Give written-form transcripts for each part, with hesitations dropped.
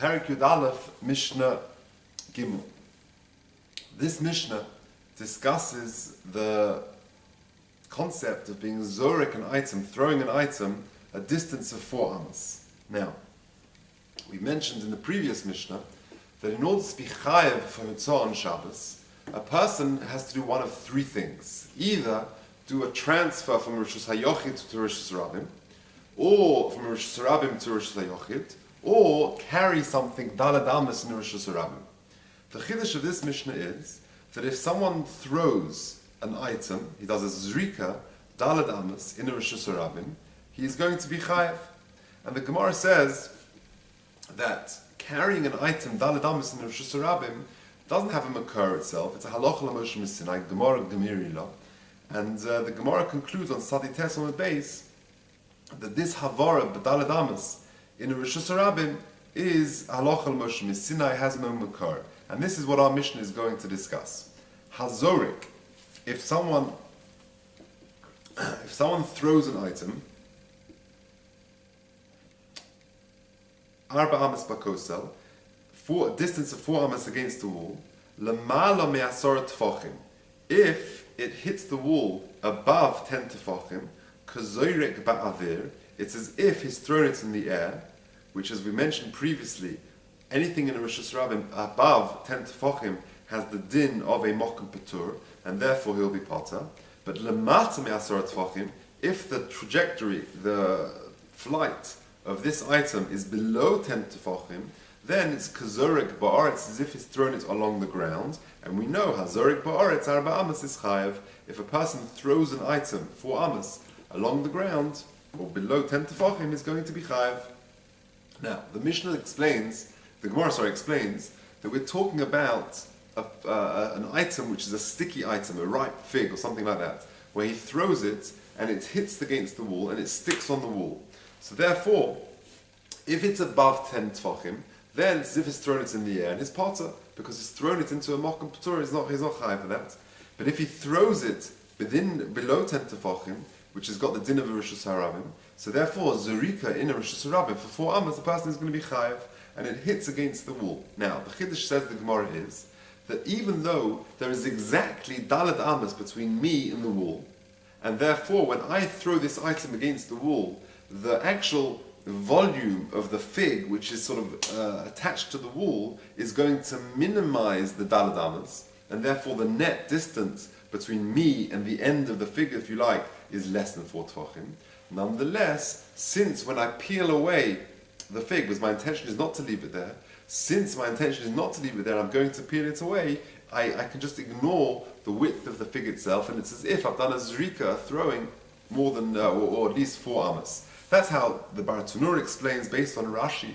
Parak Yud Aleph, Mishnah Gimel. This Mishnah discusses the concept of being zorek an item, throwing an item a distance of 4 amos. Now, we mentioned in the previous Mishnah that in order to be chayev for Mitzvah on Shabbos, a person has to do one of 3 things. Either do a transfer from Rishus HaYochid to Rishus Rabim, or from Rishus Rabim to Rishus HaYochid, or carry something daled amos in Rishus Rabim. The chiddush of this Mishnah is that if someone throws an item, he does a zrika, daled amos, in a Rishus Rabim, he is going to be chayev. And the Gemara says that carrying an item, daled amos, in a Rishus Rabim doesn't have a makar itself. It's a halacha l'moshe misinai, Gemara gemirila. And the Gemara concludes on Sadi Tes on the base that this havara, daled amos, in a Rishus Rabim is halacha l'moshe misinai, has no makar. And this is what our Mishnah is going to discuss. Hazorik, if someone throws an item, arba amas bakosel, for a distance of 4 amas against the wall, lemala me'asor tefachim, if it hits the wall above 10 tefachim, kazoirek ba'avir, it's as if he's thrown it in the air, which, as we mentioned previously, anything in a Rishus Rabim above 10 tefachim has the din of a mokum patur, and therefore he'll be potter. But lemata me'asor tefachim, if the trajectory, the flight of this item is below 10 tefachim, then it's kazorik ba'aretz, as if he's thrown it along the ground. And we know hazorik ba'aretz arba amas is chayev. If a person throws an item 4 amas along the ground or below 10 tefachim, is going to be chayev. Now, the Mishnah explains, the Gemara explains that we're talking about an item which is a sticky item, a ripe fig or something like that, where he throws it and it hits against the wall and it sticks on the wall. So therefore, if it's above 10 tefachim, then it's as if he's thrown it in the air and he's potter, because he's thrown it into a mokum patur, he's not chayav for that. But if he throws it below 10 tefachim, which has got the din of a Rishus Harabim, so therefore zurika in a Rishus Harabim for 4 amas, the person is going to be chayav, and it hits against the wall. Now, the chiddush says, the Gemara is that even though there is exactly daled amas between me and the wall, and therefore when I throw this item against the wall, the actual volume of the fig, which is sort of attached to the wall, is going to minimize the daled amas, and therefore the net distance between me and the end of the fig, if you like, is less than 4 tefachim. Nonetheless, since when I peel away the fig, because my intention is not to leave it there, since my intention is not to leave it there, I'm going to peel it away, I can just ignore the width of the fig itself, and it's as if I've done a zrika, throwing more than, or at least 4 amas. That's how the Baratunur explains, based on Rashi,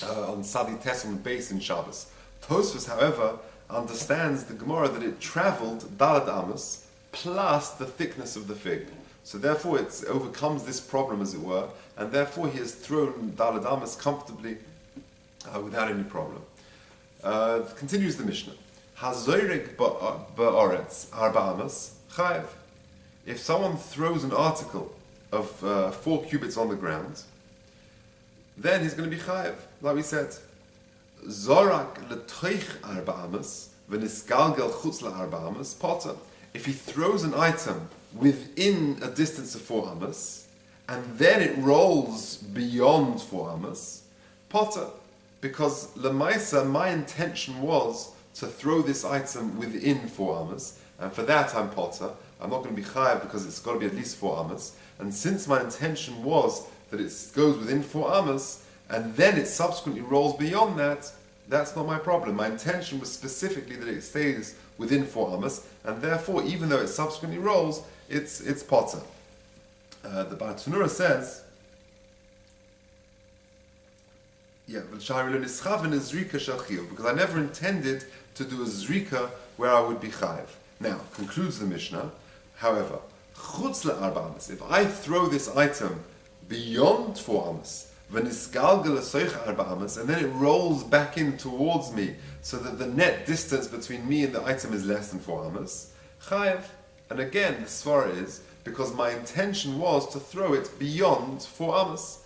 on Sadi Tesum base in Shabbos. Tosfos, however, understands the Gemara that it travelled daled amos plus the thickness of the fig. So therefore it overcomes this problem, as it were, and therefore he has thrown daled amos comfortably without any problem. Continues the Mishnah. Hazoirek ba'aretz arba amos chayev. If someone throws an article of 4 cubits on the ground, then he's going to be chayev, like we said. Zorak letoich arba amos v'nisgalgel chutz la'arba amos potter. If he throws an item within a distance of 4 amos, and then it rolls beyond 4 amos, potter. Because lemaisa, my intention was to throw this item within 4 amos, and for that I'm potter. I'm not going to be chayav because it's got to be at least 4 amos. And since my intention was that it goes within 4 amos, and then it subsequently rolls beyond that, that's not my problem. My intention was specifically that it stays within 4 amos, and therefore, even though it subsequently rolls, it's potter. The Baratunura says, because I never intended to do a zrika where I would be chayiv. Now, concludes the Mishnah, however, chutz le'arba amos, if I throw this item beyond 4 amos, v'nisgalgel lesoich arba amos, and then it rolls back in towards me, so that the net distance between me and the item is less than 4 amos, chayiv. And again, the svara is because my intention was to throw it beyond 4 amos.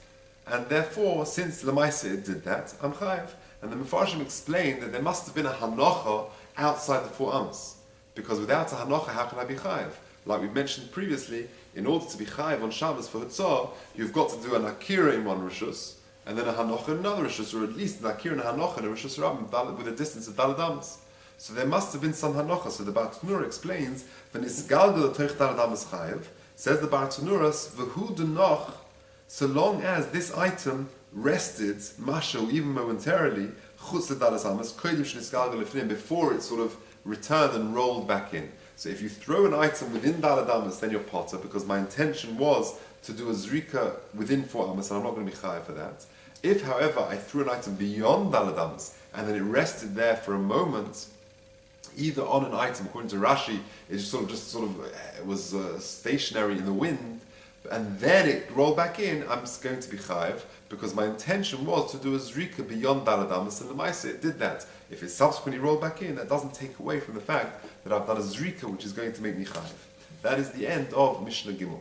and therefore, since Lamaisa it did that, I'm chayiv. And the Mefarshim explained that there must have been a hanocha outside the 4 amos. Because without a hanocha, how can I be chayiv? Like we mentioned previously, in order to be chayiv on Shabbos for Hutzah, you've got to do an akira in one rishus, and then a hanocha in another rishus, or at least an akira and a hanocha in a rishus rabbim with a distance of daled amos. So there must have been some hanocha. So the Bar Tanura explains, "V'nisgalgal toich daled amos chayiv." Says the Bar Tanuras, "V'hu denoch," so long as this item rested, mashal, even momentarily, chutz daled amos, kodim shnisgalgal lefnim, before it sort of returned and rolled back in. So if you throw an item within daled amos, then you're potter, because my intention was to do a zrika within 4 amos, and I'm not going to be chayav for that. If, however, I threw an item beyond daled amos, and then it rested there for a moment, either on an item, according to Rashi, it it was stationary in the wind, and then it rolled back in, I'm just going to be chayiv, because my intention was to do a zrika beyond daled amos, and the Maisa, it did that. If it subsequently rolled back in, that doesn't take away from the fact that I've done a zrika, which is going to make me chayiv. That is the end of Mishnah Gimel.